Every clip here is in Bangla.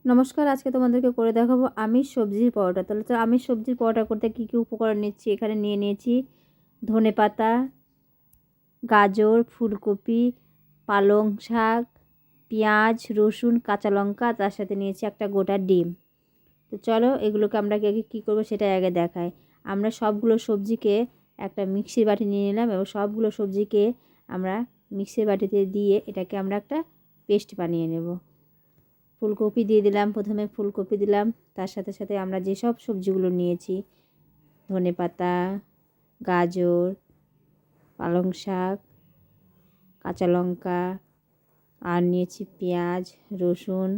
নমস্কার, আজকে তোমাদেরকে করে দেখাবো আমিষ সবজির পরোটা। তাহলে তো আমিষ সবজির পরোটা করতে কী কী উপকরণ নিচ্ছি, এখানে নিয়ে নিয়েছি ধনেপাতা, গাজর, ফুলকপি, পালং শাক, পেঁয়াজ, রসুন, কাঁচা লঙ্কা, তার সাথে নিয়েছি একটা গোটা ডিম। তো চলো এগুলোকে আমরা আগে কী করবো সেটা আগে দেখাই। আমরা সবগুলো সবজিকে একটা মিক্সির বাটি নিয়ে নিলাম এবং সবগুলো সবজিকে আমরা মিক্সির বাটিতে দিয়ে এটাকে আমরা একটা পেস্ট বানিয়ে নেব। ফুলকপি দিয়ে দিলাম, প্রথমে ফুলকপি দিলাম, তার সাথে সাথে আমরা যেসব সবজিগুলো নিয়েছি ধনেপাতা, গাজর, পালং শাক, কাঁচা লঙ্কা, আর নিয়েছি পেঁয়াজ, রসুন,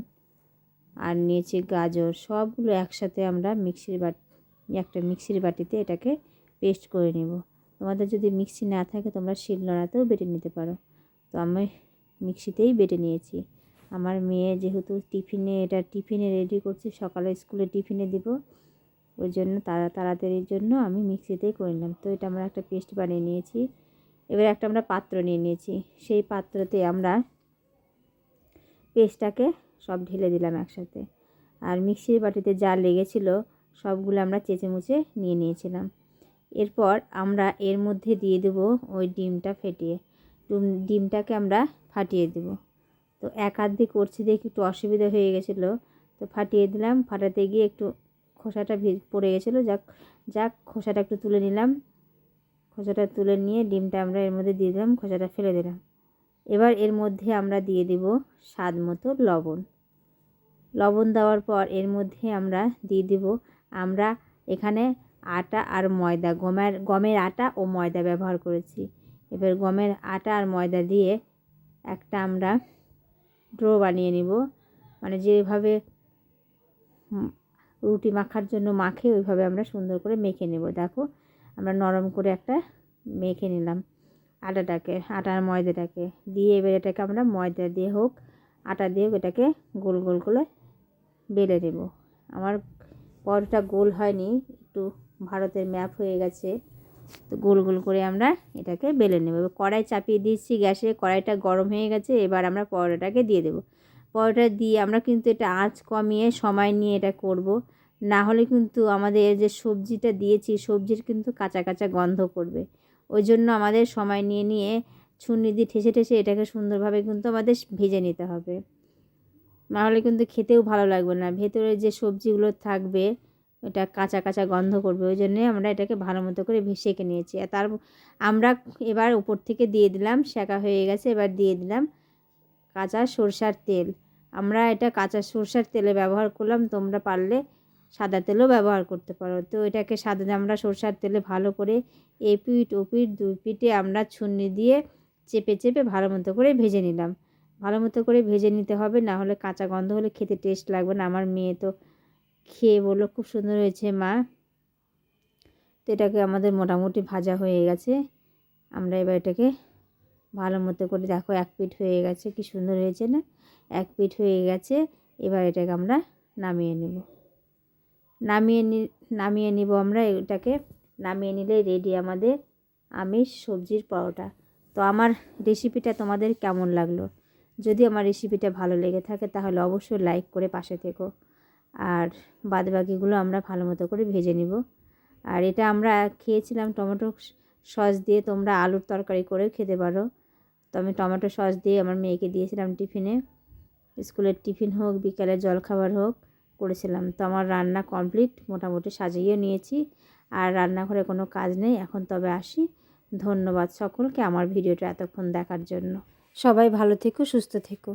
আর নিয়েছি গাজর, সবগুলো একসাথে আমরা একটা মিক্সির বাটিতে এটাকে পেস্ট করে নেব। তোমাদের যদি মিক্সি না থাকে তোমরা শিলনোড়াতেও বেটে নিতে পারো। তো আমি মিক্সিতেই বেটে নিয়েছি। আমার মেয়ে যেহেতু টিফিনে রেডি করছি, সকালে স্কুলে টিফিনে দিব, ওই জন্য তাড়াতাড়ির জন্য আমি মিক্সিতেই করে নিলাম। তো এটা আমরা একটা পেস্ট বানিয়ে নিয়েছি। এবার একটা আমরা পাত্র নিয়ে নিয়েছি, সেই পাত্রতে আমরা পেস্টটাকে সব ঢেলে দিলাম একসাথে। আর মিক্সির বাটিতে যা লেগেছিল সবগুলো আমরা চেঁচে মুছে নিয়ে নিয়েছিলাম। এরপর আমরা এর মধ্যে দিয়ে দেব ওই ডিমটা ফেটিয়ে। ডিমটাকে আমরা ফাটিয়ে দেব। তো এক হাত দিয়ে করছি দেখে একটু অসুবিধা হয়ে গেছিলো, তো ফাটিয়ে দিলাম। ফাটাতে গিয়ে একটু খোসাটা পড়ে গেছিলো, যাক খোসাটা একটু তুলে নিলাম। খোসাটা তুলে নিয়ে ডিমটা আমরা এর মধ্যে দিয়ে দিলাম, খোসাটা ফেলে দিলাম। এবার এর মধ্যে আমরা দিয়ে দেব স্বাদ মতো লবণ। লবণ দেওয়ার পর এর মধ্যে আমরা দিয়ে দেব, আমরা এখানে আটা আর ময়দা, গমের আটা ও ময়দা ব্যবহার করেছি। এবার গমের আটা আর ময়দা দিয়ে একটা আমরা ডো বানিয়ে নিব, মানে যেভাবে রুটি মাখার জন্য মাখে ওইভাবে আমরা সুন্দর করে মেখে নেব। দেখো আমরা নরম করে একটা মেখে নিলাম আটা আর ময়দাটাকে দিয়ে। এবার এটাকে আমরা ময়দা দিয়ে হোক আটা দিয়ে এটাকে গোল গোল করে বেলে নেব। আমার পরোটা গোল হয়নি, একটু ভারতের ম্যাপ হয়ে গেছে, তো গোল গোল করে আমরা এটাকে বেলে নেব। এবার কড়াই চাপিয়ে দিচ্ছি গ্যাসে, কড়াইটা গরম হয়ে গেছে। এবার আমরা পরোটাটাকে দিয়ে দেবো। পরোটা দিয়ে আমরা কিন্তু এটা আঁচ কমিয়ে সময় নিয়ে এটা করব, না হলে কিন্তু আমাদের যে সবজিটা দিয়েছি সবজির কিন্তু কাঁচা কাঁচা গন্ধ করবে। ওই জন্য আমাদের সময় নিয়ে নিয়ে ছুরি দিয়ে ঠেসে ঠেসে এটাকে সুন্দরভাবে কিন্তু আমাদের ভেজে নিতে হবে, নাহলে কিন্তু খেতেও ভালো লাগবে না। ভেতরে যে সবজিগুলো থাকবে এটা কাঁচা কাঁচা গন্ধ করবে। ওই জন্যে আমরা এটাকে ভালো মতো করে সেঁকে নিয়েছি। আর আমরা এবার উপর থেকে দিয়ে দিলাম, সেঁকা হয়ে গেছে, এবার দিয়ে দিলাম কাঁচা সরষার তেল। আমরা এটা কাঁচা সরষার তেলে ব্যবহার করলাম, তোমরা পারলে সাদা তেলও ব্যবহার করতে পারো। তো এটাকে আমরা সরষার তেলে ভালো করে এপিঠ ওপিঠ দুই পিঠে আমরা ছুরি দিয়ে চেপে চেপে ভালো মতো করে ভেজে নিলাম। ভালো মতো করে ভেজে নিতে হবে, না হলে কাঁচা গন্ধ হলে খেতে টেস্ট লাগবে না। আমার মেয়ে তো খেয়ে বললো খুব সুন্দর হয়েছে মা। তো এটাকে আমাদের মোটামুটি ভাজা হয়ে গেছে। আমরা এবার এটাকে ভালো মতো করে দেখো এক পিঠ হয়ে গেছে, কি সুন্দর হয়েছে না, এক পিঠ হয়ে গেছে। এবার এটাকে আমরা নামিয়ে নেব। নামিয়ে নিব আমরা এটাকে। নামিয়ে নিলে রেডি আমাদের আমিষ সবজির পরোটা। তো আমার রেসিপিটা তোমাদের কেমন লাগলো? যদি আমার রেসিপিটা ভালো লেগে থাকে তাহলে অবশ্যই লাইক করে পাশে থেকো। আর বাদবাকিগুলো আমরা ভালো মতো করে ভেজে নিব। আর এটা আমরা খেয়েছিলাম টমেটো সস দিয়ে, তোমরা আলুর তরকারি করেও খেতে পারো। তো আমি টমেটো সস দিয়ে আমার মেয়েকে দিয়েছিলাম টিফিনে, স্কুলের টিফিন হোক বিকালের জলখাবার হোক করেছিলাম। তো আমার রান্না কমপ্লিট, মোটামুটি সাজিয়ে নিয়েছি। আর রান্নাঘরে কোনো কাজ নেই এখন, তবে আসি। ধন্যবাদ সকলকে আমার ভিডিওটা এতক্ষণ দেখার জন্য। সবাই ভালো থেকো, সুস্থ থেকো।